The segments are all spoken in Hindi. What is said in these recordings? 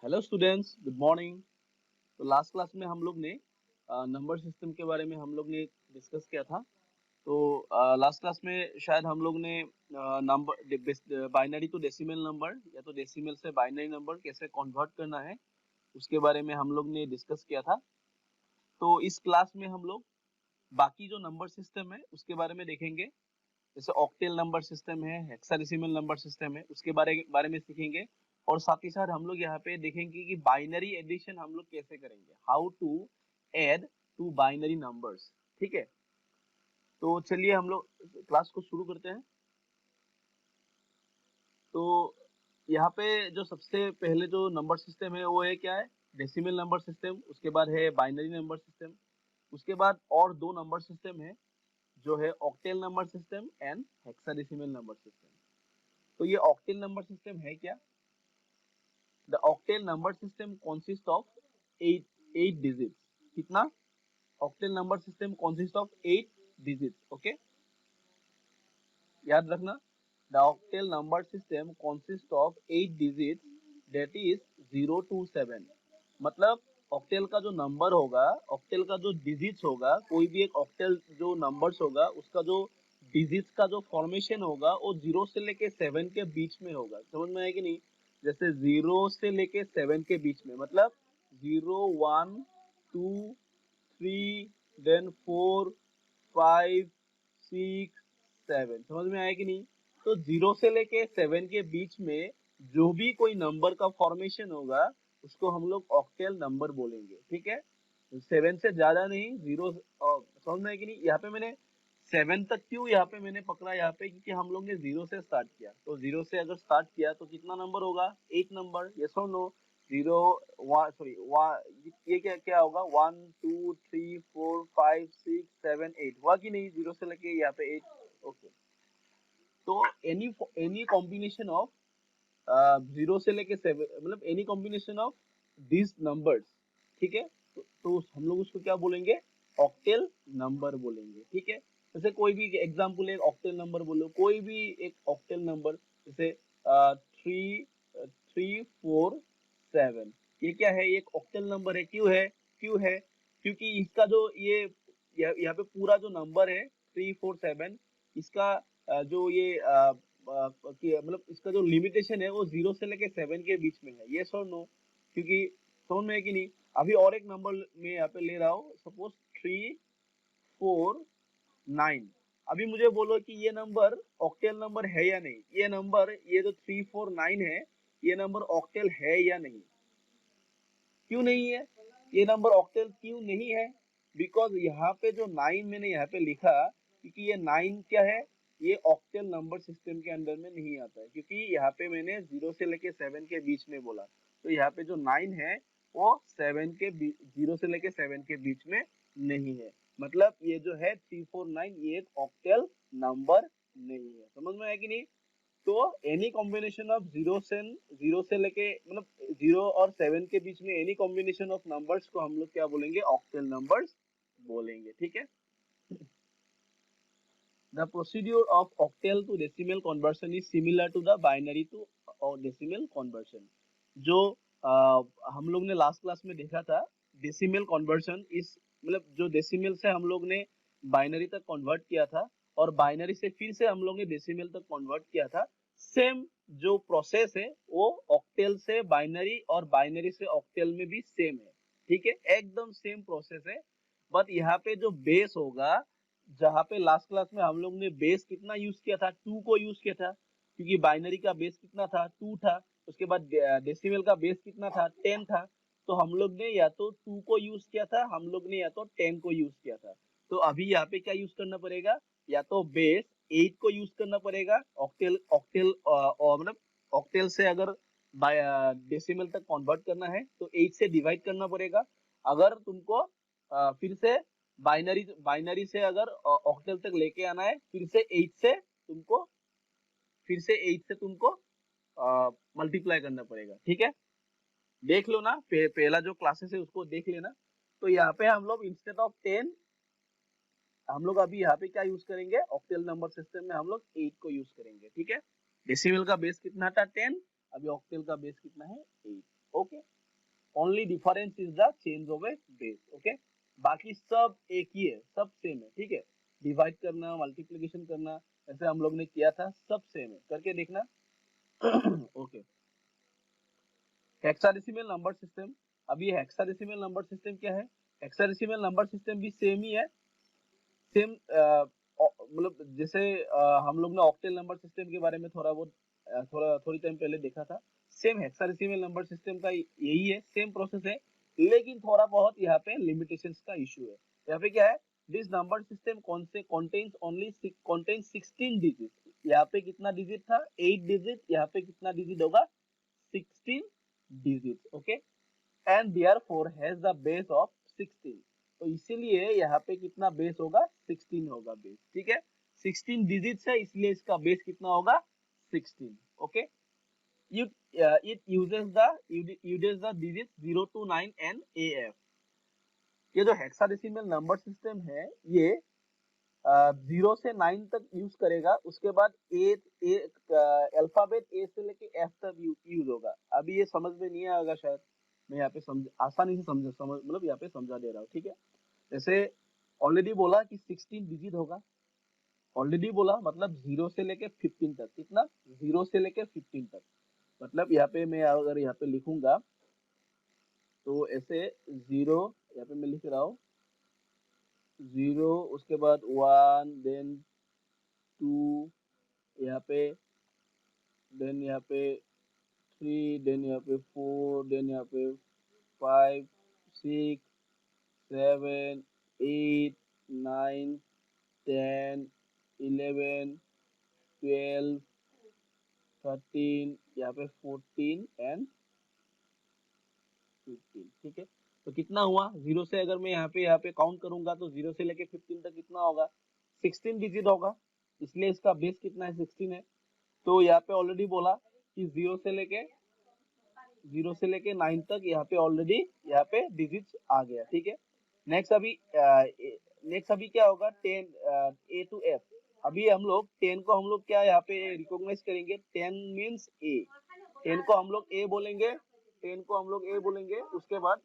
Hello students, good morning. तो लास्ट क्लास में हम लोग ने नंबर सिस्टम के बारे में हम लोग ने डिस्कस किया था। तो लास्ट क्लास में शायद हम लोग ने number binary to decimal number या तो डेसिमल से बाइनरी नंबर कैसे कन्वर्ट करना है उसके बारे में हम लोग ने डिस्कस किया था। तो इस क्लास में हम लोग बाकी जो नंबर सिस्टम है उसके बारे में देखेंगे। जैसे ऑक्टेल नंबर सिस्टम है, हेक्साडेसिमल नंबर सिस्टम है, उसके बारे बारे में सीखेंगे। और साथ ही साथ हम लोग यहाँ पे देखेंगे कि बाइनरी एडिशन हम लोग कैसे करेंगे, how to add two binary numbers. ठीक है, तो चलिए हम लोग क्लास को शुरू करते हैं। तो यहाँ पे जो सबसे पहले जो नंबर सिस्टम है वो है क्या है, डेसिमल नंबर सिस्टम। उसके बाद है बाइनरी नंबर सिस्टम। उसके बाद और दो नंबर सिस्टम है जो है octal number system and hexadecimal number system. तो ये ऑक्टेल नंबर सिस्टम है क्या? The octal number system consists of eight digits. कितना? Octal number system consists of 8 digits. Okay, याद रखना। The octal number system consists of 8 digits, that is 0 to 7। मतलब ऑक्टेल का जो नंबर होगा, ऑक्टेल का जो डिजिट्स होगा, कोई भी एक ऑक्टेल जो नंबर्स होगा उसका जो डिजिट्स का जो फॉर्मेशन होगा वो 0 से लेके 7 के बीच में होगा। समझ में आया कि नहीं? जैसे 0 से लेके 7 के बीच में, मतलब 0 1 2 3 देन 4 5 6 7। समझ में आया कि नहीं? तो 0 से लेके 7 के बीच में जो भी कोई नंबर का फॉर्मेशन होगा उसको हम लोग ऑक्टेल नंबर बोलेंगे। ठीक है, 7 से ज्यादा नहीं, जीरो। समझ में आया कि नहीं? यहाँ पे मैंने 7 तक क्यों यहाँ पे मैंने पकड़ा, यहाँ पे क्योंकि हम लोग ने 0 से स्टार्ट किया। तो 0 से अगर स्टार्ट किया तो कितना नंबर होगा? 8 नंबर। यस और नो? 0 1 सॉरी ये क्या क्या होगा? 1 2 3 4 5 6 7 8 हुआ कि नहीं? 0 से लेके यहाँ पे 8। ओके, तो एनी कॉम्बिनेशन ऑफ 0 से लेके 7, मतलब any combination of this numbers. ठीक है, तो हम लोग उसको क्या बोलेंगे? ऑक्टेल नंबर बोलेंगे। ठीक है, जैसे कोई भी एग्जांपल एक ऑक्टेल नंबर बोलो, कोई भी एक ऑक्टेल नंबर, जैसे 3 3 4 7। ये क्या है? ये एक ऑक्टेल नंबर है। क्यों है? क्यों है? क्योंकि इसका जो ये यहाँ पे पूरा जो नंबर है 3 4 7, इसका जो ये मतलब इसका जो लिमिटेशन है वो 0 से लेके 7 के बीच में है। यस और नो? क्योंकि समझ में है कि नहीं? अभी और एक नंबर मैं यहाँ पे ले रहा हूँ, सपोज 3 4 9। अभी मुझे बोलो कि ये नंबर ऑक्टेल नंबर है या नहीं। ये नंबर, ये जो 3 4 9 है, ये नंबर ऑक्टेल है या नहीं? क्यों नहीं है? ये नंबर ऑक्टेल क्यों नहीं है? बिकॉज यहाँ पे जो 9 मैंने यहाँ पे लिखा, क्योंकि ये 9 क्या है, ये ऑक्टेल नंबर सिस्टम के अंदर में नहीं आता है, क्योंकि यहाँ पे मैंने 0 से लेके 7 के बीच में बोला। तो यहाँ पे जो 9 है वो 0 से लेके 7 के बीच में नहीं है। मतलब ये जो है 3 4 9, ये एक ऑक्टेल नंबर नहीं है। समझ में आया कि नहीं? तो एनी कॉम्बिनेशन ऑफ जीरो से लेके, मतलब 0 और 7 के बीच में एनी कॉम्बिनेशन ऑफ नंबर्स को हम लोग क्या बोलेंगे? ऑक्टेल नंबर्स बोलेंगे। ठीक है, the procedure of octal to decimal conversion is similar to the binary to decimal conversion. जो हम लोग ने लास्ट क्लास में देखा था, डेसिमल कन्वर्शन इस, मतलब जो डेसिमल से हम लोग ने बाइनरी तक कन्वर्ट किया था और बाइनरी से फिर से हम लोग ने डेसिमल तक कन्वर्ट किया था। सेम जो प्रोसेस है वो ऑक्टेल से बाइनरी और बाइनरी से ऑक्टेल में भी सेम है। ठीक है, एकदम सेम प्रोसेस है। बट यहाँ पे जो बेस होगा, जहाँ पे लास्ट क्लास में हम लोग ने बेस कितना यूज किया था? 2 को यूज किया था, क्योंकि बाइनरी का बेस कितना था? 2 था। उसके बाद डेसिमल का बेस कितना था? 10 था। तो हम लोग ने या तो 2 को यूज किया था, हम लोग ने या तो 10 को यूज किया था। तो अभी यहाँ पे क्या यूज करना पड़ेगा? या तो बेस 8 को यूज करना पड़ेगा। ऑक्टेल ऑक्टेल मतलब ऑक्टेल से अगर डेसिमल तक कन्वर्ट करना है तो 8 से डिवाइड करना पड़ेगा। अगर तुमको फिर से बाइनरी बाइनरी से अगर ऑक्टेल तक लेके आना है, फिर से 8 से तुमको मल्टीप्लाई करना पड़ेगा। ठीक है, देख लो ना, पहला जो क्लासेस है उसको देख लेना। तो यहाँ पे हम लोग इंस्टेड ऑफ 10, हम लोग अभी यहाँ पे क्या यूज करेंगे? ऑक्टेल नंबर सिस्टम में हम लोग 8 को यूज करेंगे। ठीक है, डेसिमल का बेस कितना था? 10। अभी ऑक्टेल का बेस कितना है? 8। Okay, only difference is the change of A base. Okay, बाकी सब एक ही है, सब सेम है। ठीक है, डिवाइड करना, मल्टीप्लिकेशन करना, ऐसे हम लोग ने किया था, सब सेम है, करके देखना। Okay, hexadecimal number system. अब ये हेक्साडेसिमल नंबर सिस्टम क्या है? हेक्साडेसिमल नंबर सिस्टम भी सेम ही है। सेम मतलब जैसे हम लोग ने ऑक्टेल नंबर सिस्टम के बारे में थोड़ा बहुत थोड़ी टाइम पहले देखा था। सेम हेक्साडेसिमल नंबर सिस्टम का यही है, सेम प्रोसेस है, लेकिन थोड़ा बहुत यहाँ पे लिमिटेशंस का इशू है। यहाँ पे क्या है? This number system contains only contains 16 digit. यहाँ पे कितना डिजिट था? 8 डिजिट। यहाँ पे कितना डिजिट होगा? 16 digit. Okay, and therefore has the base of 16। तो इसीलिए यहाँ पे कितना बेस होगा? 16 होगा बेस। ठीक है, 16 डिजिट्स है, इसलिए इसका बेस कितना होगा? 16। Okay, it uses the digits 0 to 9 and AF। ये जो हेक्साडेसिमल नंबर सिस्टम है, ये 0 से 9 तक यूज करेगा, उसके बाद अल्फाबेट ए से लेके एफ तक यूज होगा। अभी ये समझ में नहीं आएगा शायद, मैं यहाँ पे आसानी से समझ मतलब यहाँ पे समझा दे रहा हूँ। ठीक है, जैसे ऑलरेडी बोला कि 16 डिजिट होगा, ऑलरेडी बोला, मतलब 0 से लेके 15 तक। कितना? 0 से लेके 15 तक। मतलब यहाँ पे मैं अगर यहाँ पे लिखूंगा तो ऐसे 0, यहाँ पे मैं लिख रहा हूँ 0, उसके बाद 1, देन 2, यहाँ पे, देन यहाँ पे 3, देन यहाँ पे 4, देन यहाँ पे 5, 6, 7, 8, 9, 10, 11, 12, 13, यहाँ पे 14 एंड 15। ठीक है, तो कितना हुआ? 0 से अगर मैं यहाँ पे काउंट करूंगा तो 0 से लेके 15 तक कितना होगा? 16 डिजिट होगा, इसलिए इसका बेस कितना है? 16 है। तो यहाँ पे ऑलरेडी बोला कि 0 से लेके 9 तक यहाँ पे ऑलरेडी यहाँ पे डिजिट्स आ गया। ठीक है, नेक्स्ट अभी क्या होगा? 10 ए टू एफ। अभी हम लोग 10 को हम लोग क्या यहाँ पे रिकॉग्नाइज करेंगे? 10 मीन्स ए, 10 को हम लोग ए बोलेंगे, 10 को हम लोग ए बोलेंगे। उसके बाद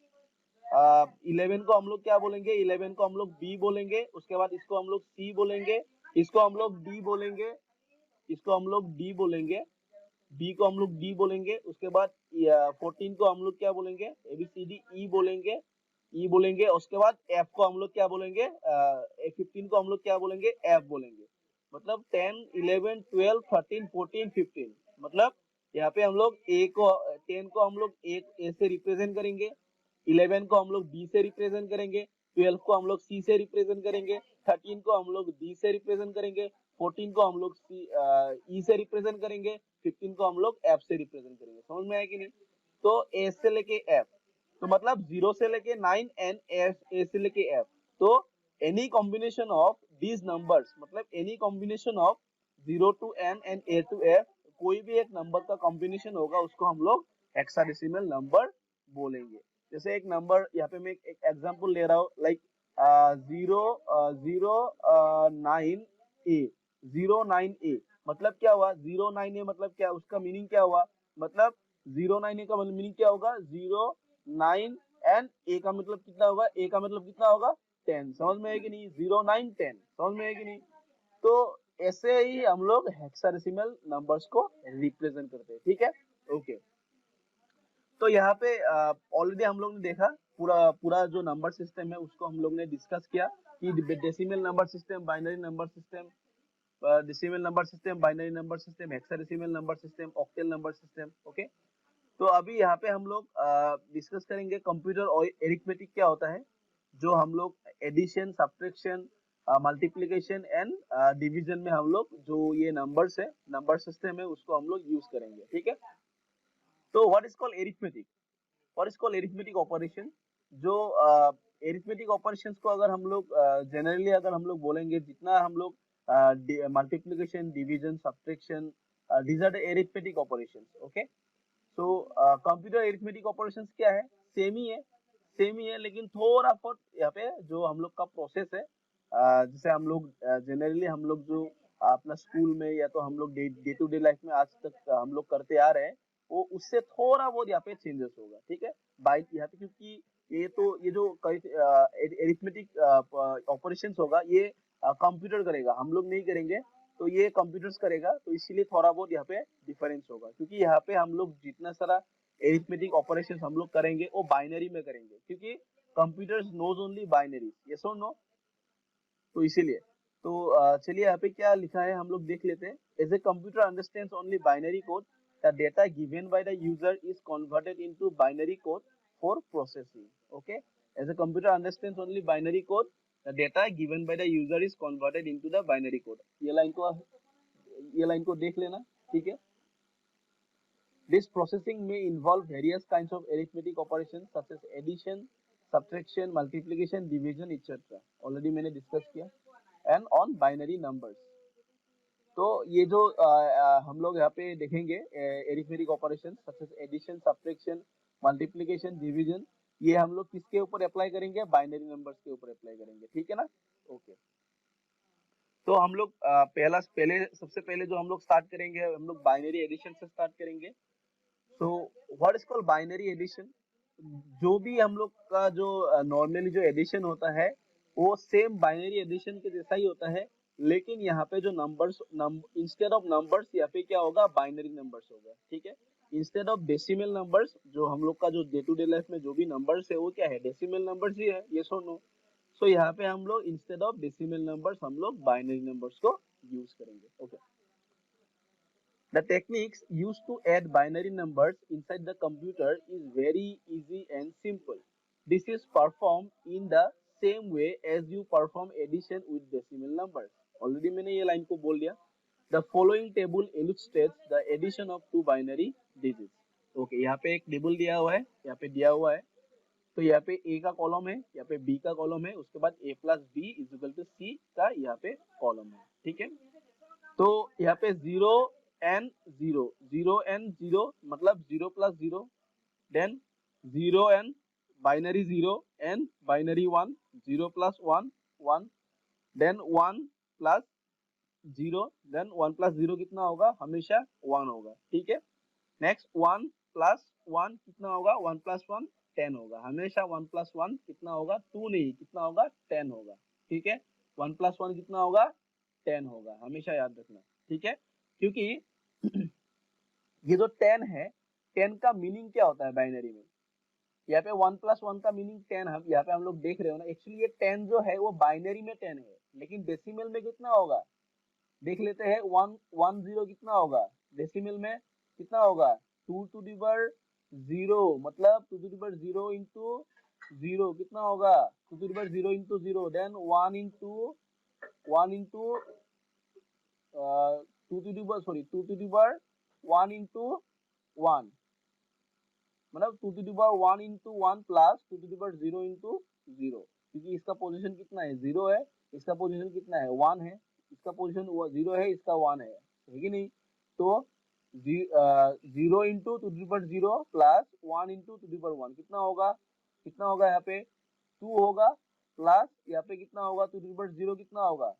11 को हम लोग क्या बोलेंगे? 11 को हम लोग बी बोलेंगे। उसके बाद इसको हम लोग सी बोलेंगे, इसको हम लोग डी बोलेंगे, इसको हम लोग डी बोलेंगे, बी को हम लोग डी बोलेंगे। उसके बाद 14 को हम लोग क्या बोलेंगे? एबीसीडी ई बोलेंगे, ई बोलेंगे। उसके बाद एफ को हम लोग क्या बोलेंगे? 15 को हम लोग क्या बोलेंगे? एफ बोलेंगे। मतलब 10, 11, 12, 13, 14, 15। मतलब यहाँ पे हम लोग ए को 10 को हम लोग ए से रिप्रेजेंट करेंगे, 11 को हम लोग बी से रिप्रेजेंट करेंगे, 12 को हम लोग सी से रिप्रेजेंट करेंगे, 13 को हम लोग डी से रिप्रेजेंट करेंगे, 14 को हम लोग ई से रिप्रेजेंट करेंगे, 15 को हम लोग एफ से रिप्रेजेंट करेंगे। समझ में आया कि नहीं? तो ए से लेके एफ, तो मतलब 0 से लेके 9 एंड एफ, ए से लेके एफ। तो any combination of these numbers, मतलब any combination of 0 to N and A to F, कोई भी एक नंबर का कॉम्बिनेशन होगा, उसको हम लोग हेक्साडेसिमल नंबर बोलेंगे। जैसे एक नंबर यहाँ पे मैं एक एग्जांपल ले रहा हूँ, लाइक 09A। मतलब क्या हुआ? 09A मतलब क्या? उसका मीनिंग क्या हुआ? मतलब 09A का मीनिंग क्या होगा? 0, 9 एंड ए का मतलब कितना होगा? ए का मतलब कितना होगा? 10। समझ में है कि नहीं? 0, 9, 10। समझ में है कि नहीं? तो ऐसे ही हम लोग हेक्साडेसिमल नंबर्स को रिप्रेजेंट करते हैं। ठीक है, ओके। तो यहाँ पे ऑलरेडी हम लोग ने देखा, पूरा पूरा जो नंबर सिस्टम है उसको हम लोग ने डिस्कस किया कि decimal number system, binary number system, decimal number system, binary number system, hexadecimal number system, octal number system. Okay, तो अभी यहाँ पे हम लोग डिस्कस करेंगे कंप्यूटर और एरिथमेटिक क्या होता है, जो हम लोग addition, subtraction, multiplication and division में हम लोग जो ये नंबर्स है, नंबर सिस्टम है, उसको हम लोग यूज करेंगे। ठीक है, तो what is called arithmetic? What is called arithmetic operation? जो एरिथमेटिक ऑपरेशंस को अगर हम लोग जनरली अगर हम लोग बोलेंगे, जितना हम लोग multiplication, division, subtraction, these are the arithmetic operations। Okay, so computer arithmetic operations क्या है? सेम ही है, सेम ही है, लेकिन थोड़ा बहुत यहाँ पे जो हम लोग का प्रोसेस है, जैसे हम लोग जनरली हम लोग जो अपना स्कूल में या तो हम लोग डे टू डे लाइफ में आज तक हम लोग करते आ रहे हैं, वो उससे थोड़ा बहुत यहाँ पे चेंजेस होगा, ठीक है। बाई यहाँ पे क्योंकि ये जो एरिथमेटिक ऑपरेशंस होगा ये कंप्यूटर करेगा, हम लोग नहीं करेंगे, तो ये कंप्यूटर्स करेगा, तो इसीलिए थोड़ा बहुत यहाँ पे डिफरेंस होगा, क्योंकि यहाँ पे हम लोग जितना सारा एरिथमेटिक ऑपरेशंस हम लोग करेंगे वो बाइनरी में करेंगे, क्योंकि computers knows only binary, yes और नो, तो इसीलिए। तो चलिए यहाँ पे क्या लिखा है हम लोग देख लेते हैं। As a computer understands only binary code, the data given by the user is converted into binary code for processing, okay. As a computer understands only binary code, the data given by the user is converted into the binary code. ये लाइन को देख लेना, ठीक है। This processing may involve various kinds of arithmetic operations such as addition, subtraction, multiplication, division, etc. Already मैंने डिस्कस किया। And on binary numbers. तो ये जो हम लोग यहाँ पे देखेंगे arithmetic operations such as addition, subtraction, multiplication, division, ये हम लोग किसके ऊपर अप्लाई करेंगे? बाइनरी नंबर्स के ऊपर अप्लाई करेंगे, ठीक है ना? ओके। तो हम लोग पहले सबसे पहले जो हम लोग स्टार्ट करेंगे, हम लोग बाइनरी एडिशन से स्टार्ट करेंगे। तो what is called binary addition? जो भी हम लोग का जो नॉर्मली जो एडिशन होता है वो सेम बाइनरी एडिशन के जैसा ही होता है, लेकिन यहाँ पे जो नंबर्स इंस्टेड ऑफ नंबर्स यहाँ पे क्या होगा? बाइनरी नंबर्स होगा, ठीक है। इंस्टेड ऑफ डेसिमल नंबर्स, जो हम लोग का जो डे टू डे लाइफ में जो भी नंबर्स है वो क्या है? डेसिमल नंबर्स ही है, यस और नो। सो यहाँ पे हम लोग इंस्टेड ऑफ डेसिमल नंबर्स हम लोग बाइनरी नंबर्स को यूज करेंगे, okay. The techniques used to add binary numbers inside the computer is very easy and simple. This is performed in the same way as you perform addition with decimal numbers. Already मैंने ये लाइन को बोल दिया। The following table illustrates the addition of two binary digits. Okay, यहाँ पे एक टेबल दिया हुआ है, यहाँ पे दिया हुआ है। तो यहाँ पे A का कॉलम है, यहाँ पे B का कॉलम है, उसके बाद A plus B is equal to C का यहाँ पे कॉलम है, ठीक है। तो यहाँ पे 0 एंड 0, 0 एंड 0 मतलब 0 plus 0, then 0 and binary 0 and binary 1, 0 plus 1, 1, then 1 plus 0, then 1 plus 0 कितना होगा? हमेशा 1 होगा, ठीक है। नेक्स्ट 1 प्लस 1 कितना होगा? 1 प्लस 1 10 होगा, हमेशा 1 प्लस 1 कितना होगा? 2 नहीं, कितना होगा? 10 होगा, ठीक है। 1 प्लस 1 कितना होगा? 10 होगा, हमेशा याद रखना, ठीक है। क्योंकि ये जो 10 है, 10 का मीनिंग क्या होता है बाइनरी में? यहाँ पे 1 प्लस 1 का मीनिंग 10 है, यहाँ पे हम लोग देख रहे हो ना। एक्चुअली ये 10 जो है वो बाइनरी में 10 है, लेकिन डेसिमल में कितना होगा? देख लेते हैं। 110 कितना होगा? डेसिमल में कितना होगा? 2 टू द पावर 0, मतलब 2 टू द पावर 0 इंटू 0 कितना होगा? 2 to the power 0 into 0, then 1 into 2 to the power 2 to the power 1 into 1, मतलब 2 to the power 1 into 1 plus 2 to the power 0 into 0, क्योंकि इसका पोजीशन कितना है? 0 है, इसका पोजीशन कितना है? 1 है, इसका पोजीशन 0 है, इसका 1 है कि नहीं? तो 0 into 2 to the power 0 plus 1 into 2 to the power 1 कितना होगा? कितना होगा? यहाँ पे 2 होगा, प्लस यहाँ पे कितना होगा? 2 टू द पावर 0 कितना होगा?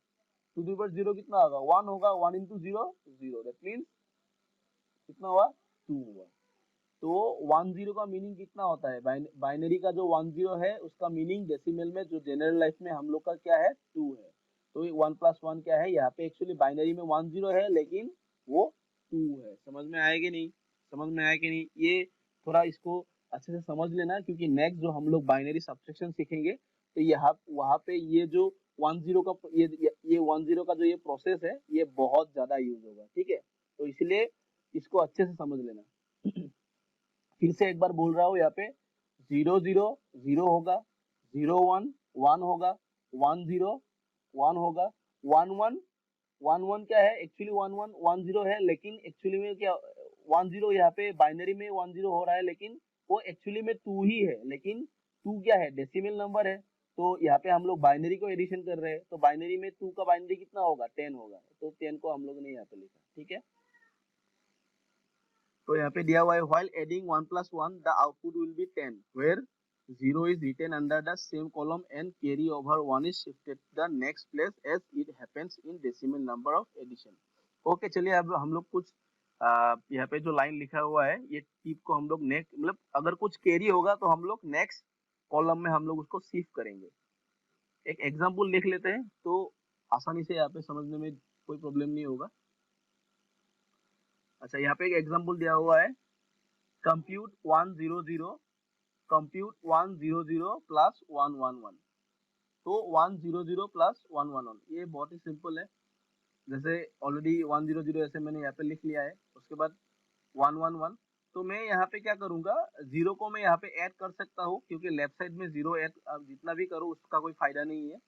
2 टू द पावर 0 कितना होगा? 1 होगा, 1 इंटू 0 0, दैट मीन्स कितना हुआ? 2 हुआ। तो 10 का मीनिंग कितना होता है? बाइनरी का जो 10 है उसका मीनिंग डेसिमल में जो जनरल लाइफ में हम लोग का क्या है? 2 है। तो 1 प्लस 1 क्या है? यहाँ पे एक्चुअली बाइनरी में 10 है, लेकिन वो 2 है। समझ में आया कि नहीं? समझ में आया कि नहीं? ये थोड़ा इसको अच्छे से समझ लेना, क्योंकि नेक्स्ट जो हम लोग बाइनरी सब्ट्रैक्शन सीखेंगे तो यहाँ वहाँ पे ये जो 10 का ये 10 का जो ये प्रोसेस है ये बहुत ज्यादा यूज होगा, ठीक है। तो इसलिए इसको अच्छे से समझ लेना। फिर से एक बार बोल रहा हूँ, यहाँ पे 0 0 0 होगा, 0 1 1 होगा, 1 0 1 होगा, 1 1 1 1 क्या है? एक्चुअली 1 1 1 0 है, लेकिन एक्चुअली में क्या 1 0 यहाँ पे बाइनरी में 1 0 हो रहा है, लेकिन वो एक्चुअली में 2 ही है। लेकिन 2 क्या है? डेसिमल नंबर है। तो यहाँ पे हम लोग बाइनरी को एडिशन कर रहे हैं, तो बाइनरी में 2 का बाइनरी कितना होगा? 10 होगा, तो 10 को हम लोग ने यहाँ पे लिखा, ठीक है। तो यहाँ पे दिया हुआ है while adding 1 plus 1 the output will be 10 where 0 is written under the same column and carry over 1 is shifted to the next place as it happens in decimal number of addition. Okay, चलिए अब हम लोग कुछ यहाँ पे जो लाइन लिखा हुआ है ये टिप को हम लोग नेक्स्ट मतलब अगर कुछ कैरी होगा तो हम लोग नेक्स्ट कॉलम में हम लोग उसको शिफ्ट करेंगे। एक एग्जांपल देख लेते हैं तो आसानी से यहाँ पे समझने में कोई प्रॉब्लम नहीं होगा। अच्छा, यहाँ पे एक एग्जांपल दिया हुआ है, कंप्यूट 100 कंप्यूट 100 प्लस 111। तो 100 प्लस 111 ये बहुत ही सिंपल है। जैसे ऑलरेडी 100 ऐसे मैंने यहाँ पे लिख लिया है, उसके बाद 111। तो मैं यहाँ पे क्या करूंगा, जीरो को मैं यहाँ पे ऐड कर सकता हूँ क्योंकि लेफ्ट साइड में जीरो ऐड जितना भी करूँ उसका कोई फायदा नहीं है।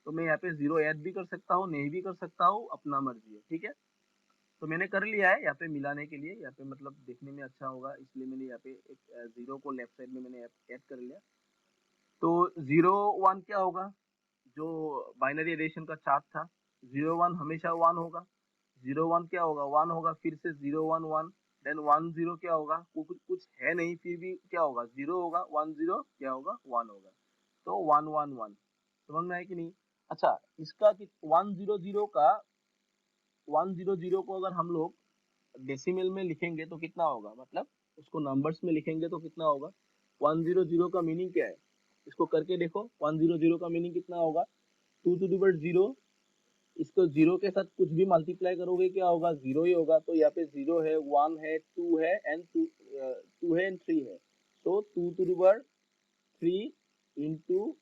तो मैं यहाँ पे जीरो ऐड भी कर सकता हूँ, नहीं भी कर सकता हूँ, अपना मर्जी है, ठीक है। तो मैंने कर लिया है यहाँ पे मिलाने के लिए, यहाँ पे मतलब देखने में अच्छा होगा इसलिए मैंने यहाँ पे एक जीरो को लेफ्ट साइड में मैंने ऐड कर लिया। तो 01 क्या होगा, जो बाइनरी एडिशन का चार्ट था, 01 हमेशा 1 होगा। 01 क्या होगा, 1 होगा, फिर से 011, देन 10 क्या होगा, कुछ कुछ है नहीं फिर भी क्या होगा, 0 होगा, 10 क्या होगा, 1 होगा। तो 111 समझ में आया कि नहीं। अच्छा, इसका 100 का 100 को अगर हम लोग डेसिमल में लिखेंगे तो कितना होगा, मतलब उसको नंबर्स में लिखेंगे तो कितना होगा। 100 का मीनिंग क्या है, इसको करके देखो। 100 का मीनिंग कितना होगा, 2 to the 0। इसको जीरो के साथ कुछ भी मल्टीप्लाई करोगे क्या होगा, जीरो ही होगा। तो यहाँ पे जीरो है, वन है, टू है एंड टू है एंड थ्री है। तो 2 to the 3 इंटू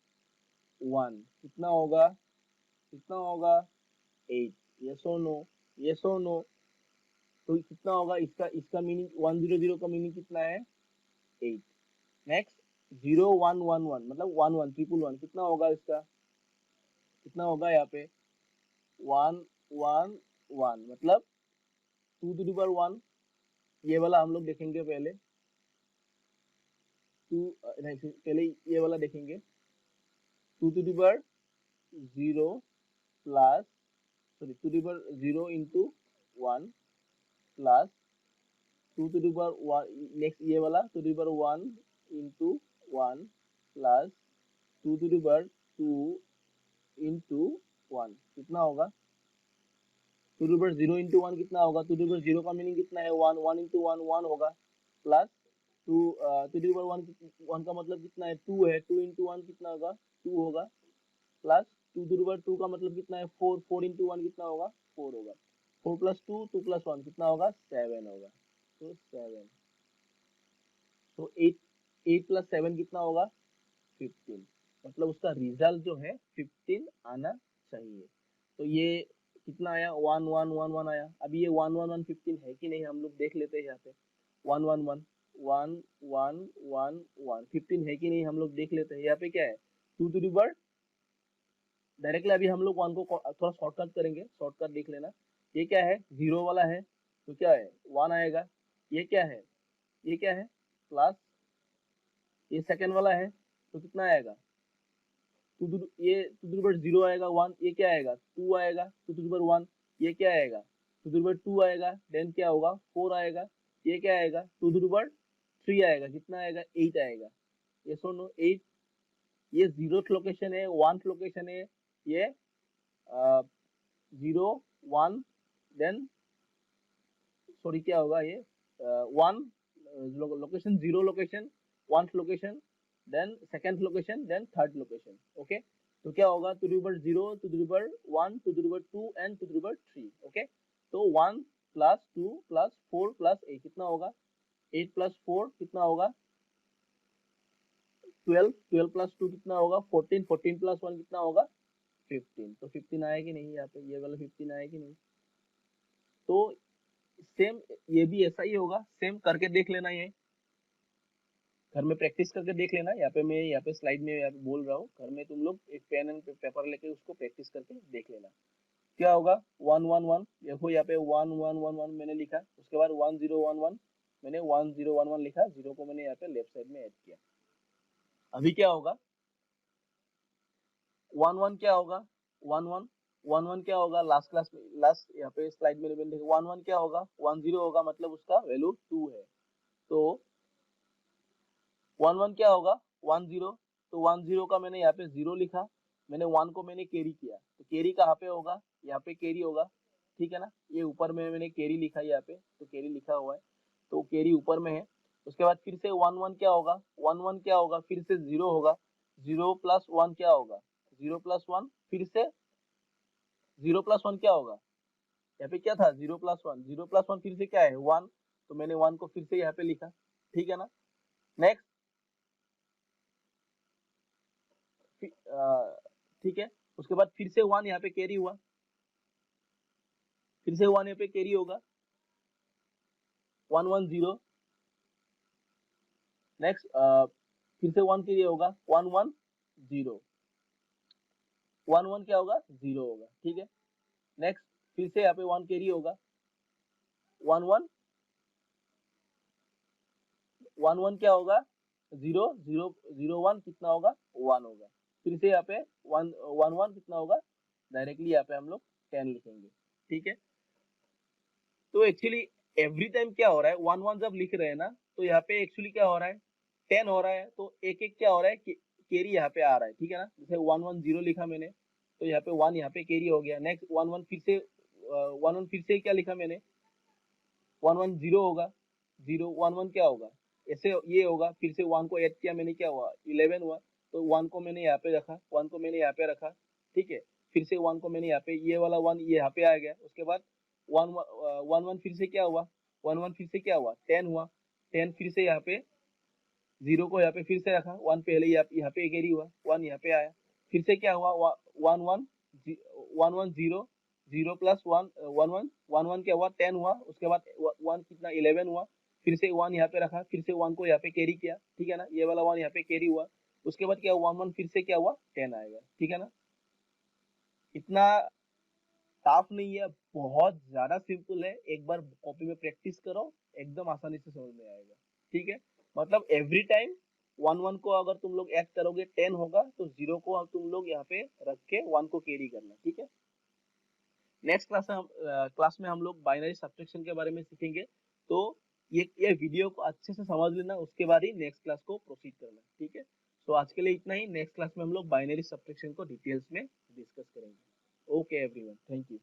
वन कितना होगा, कितना होगा, 8। यस और नो, यस और नो। तो कितना होगा, इसका इसका मीनिंग 100 का मीनिंग कितना है, 8। नेक्स्ट 0111 मतलब 11 ट्रिपल वन कितना होगा, इसका कितना होगा यहाँ पे 111 मतलब 2 to the 1। ये वाला हम लोग देखेंगे पहले, टू नहीं पहले ये वाला देखेंगे। 2 to the 0 plus sorry 2 to the 0 into 1 plus 2 to the 1 next ये वाला 2 to the 1 into 1 plus 2 to the 2 into 1 कितना होगा, 2 to the 0 इंटू 1 कितना होगा, 2 to the 0 का मीनिंग कितना है, 1, 1 इंटू 1 1 होगा, प्लस 2 1 का मतलब कितना है, 2 है, 2 इंटू 1 कितना होगा, 2 होगा, प्लस 2 का मतलब कितना है, 4, 4 इंटू 1 कितना होगा, 4 होगा, 4 प्लस 2 2 प्लस 1 कितना होगा, 7 होगा। तो 7, तो 8 8 प्लस 7 कितना होगा, 15। मतलब उसका रिजल्ट जो है 15 आना चाहिए। तो ये कितना आया, 1111 आया। अभी ये 11115 है कि नहीं हम लोग देख लेते हैं यहाँ पे, 111 1111 15 है कि नहीं हम लोग देख लेते हैं। यहाँ पे क्या है, 2 to the 1 डायरेक्टली। अभी हम लोग 1 को थोड़ा शॉर्टकट करेंगे, शॉर्टकट देख लेना। ये क्या है, जीरो वाला है तो क्या है 1 आएगा। ये क्या है, ये क्या है, प्लस ये सेकंड वाला है तो कितना आएगा, ये 2 to the 0 आएगा 1, ये क्या आएगा 2 आएगा, 2 to the 1 ये क्या आएगा 2 to the 2 आएगा, देन क्या होगा 4 आएगा, ये क्या आएगा 2 to the 3 आएगा, कितना आएगा 8 आएगा। ये सुनो 8, ये 0th लोकेशन है, 1th लोकेशन है, ये 0 1 देन सॉरी क्या होगा ये 1 location, 0 location, 1th location, then second location, then third location. Okay, तो क्या होगा 2 to the 0 2 to the 1 2 to the 2 and 2 to the 3। Okay, तो 1 प्लस 2 प्लस 4 प्लस 8 कितना होगा, 8 प्लस 4 कितना होगा 12, 12 प्लस 2 कितना होगा 14, 14 प्लस 1 कितना होगा 15। तो 15 आया कि नहीं, यहाँ पे ये वाला 15 आया कि नहीं। तो सेम ये भी ऐसा ही होगा, सेम करके देख लेना, ये घर में प्रैक्टिस करके देख लेना। यहाँ पे मैं यहाँ पे स्लाइड में यहाँ पे बोल रहा हूँ, घर में तुम लोग एक पेन एंड पेपर लेके उसको प्रैक्टिस करके देख लेना। क्या होगा 111, देखो यहाँ पे 1111 मैंने लिखा, उसके बाद 1011 मैंने 1011 लिखा, जीरो को मैंने यहाँ पे लेफ्ट साइड में ऐड किया। अभी क्या होगा 11 क्या होगा, 11 11 क्या होगा, लास्ट क्लास में लास्ट यहाँ पे स्लाइड में मैंने देखा 11 क्या होगा 10 होगा, मतलब उसका वैल्यू 2 है। तो 11 क्या होगा 10, तो 10 का मैंने यहाँ पे 0 लिखा, मैंने 1 को मैंने कैरी किया, तो कैरी कहाँ पे होगा, यहाँ पे कैरी होगा, ठीक है ना। ये ऊपर में मैंने कैरी लिखा है यहाँ पे, तो कैरी लिखा हुआ है, तो कैरी ऊपर में है। उसके बाद फिर से 1 1 क्या होगा, 1 1 क्या होगा, फिर से 0 होगा, 0 प्लस 1 क्या होगा, 0 प्लस 1 फिर से 0 प्लस 1 क्या होगा, यहाँ पे क्या था 0 प्लस 1, 0 प्लस 1 फिर से क्या है 1, तो मैंने 1 को फिर से यहाँ पे लिखा, ठीक है ना। नेक्स्ट, ठीक है। उसके बाद फिर से 1 यहाँ पे कैरी हुआ, फिर से 1 यहाँ पे कैरी होगा, 1 1 0। नेक्स्ट, फिर से 1 कैरी होगा, 1 1 0, 1 1 क्या होगा 0 होगा, ठीक है। नेक्स्ट, फिर से यहाँ पे 1 कैरी होगा, 1 1 1 1 क्या होगा 0 0 0 1 कितना होगा 1 होगा, फिर से यहाँ पे 1 1 1 कितना होगा, डायरेक्टली यहाँ पे हम लोग 10 लिखेंगे, ठीक है। तो एक्चुअली एवरी टाइम क्या हो रहा है, 1 1 जब लिख रहे हैं ना, तो यहाँ पे एक्चुअली क्या हो रहा है 10 हो रहा है, तो एक एक क्या हो रहा है कैरी यहाँ पे आ रहा है, ठीक है ना। जैसे 1 1 0 लिखा मैंने, तो यहाँ पे 1 यहाँ पे कैरी हो गया। नेक्स्ट 1 1 फिर से 1 1 फिर से क्या लिखा मैंने, 1 1 0 होगा, 0 1 1 क्या होगा, ऐसे ये होगा, फिर से 1 को ऐड किया मैंने, क्या हुआ 11 हुआ, तो 1 को मैंने यहाँ पे रखा, 1 को मैंने यहाँ पे रखा, ठीक है। फिर से 1 को मैंने यहाँ पे, ये वाला 1 ये यहाँ पे आ गया। उसके बाद 1 1 1 फिर से क्या हुआ, 1 1 फिर से क्या हुआ 10 हुआ, 10 फिर से यहाँ पे 0 को यहाँ पे फिर से रखा, 1 पहले यहाँ पे कैरी हुआ, 1 यहाँ पे आया, फिर से क्या हुआ 1 1 1 1 0, 0 प्लस 1 1 1 1 1 क्या हुआ 10 हुआ। उसके बाद 1 कितना 11 हुआ, फिर से 1 यहाँ पे रखा, फिर से 1 को यहाँ पे कैरी किया, ठीक है ना, ये वाला 1 यहाँ पे कैरी हुआ। उसके बाद क्या हुआ 1 1 फिर से क्या हुआ 10 आएगा, ठीक है ना। इतना टफ नहीं है, बहुत ज्यादा सिंपल है, एक बार कॉपी में प्रैक्टिस करो, एकदम आसानी से समझ में आएगा, ठीक है। मतलब एवरी टाइम 1 1 को अगर तुम लोग ऐड करोगे 10 होगा, तो 0 को अब तुम लोग यहाँ पे रख के 1 को कैरी करना, ठीक है। नेक्स्ट क्लास में हम लोग बाइनरी सब्ट्रैक्शन के बारे में सीखेंगे, तो ये वीडियो को अच्छे से समझ लेना, उसके बाद ही नेक्स्ट क्लास को प्रोसीड करना, ठीक है। तो आज के लिए इतना ही, नेक्स्ट क्लास में हम लोग बाइनरी सब्ट्रैक्शन को डिटेल्स में डिस्कस करेंगे। Okay everyone, thank you.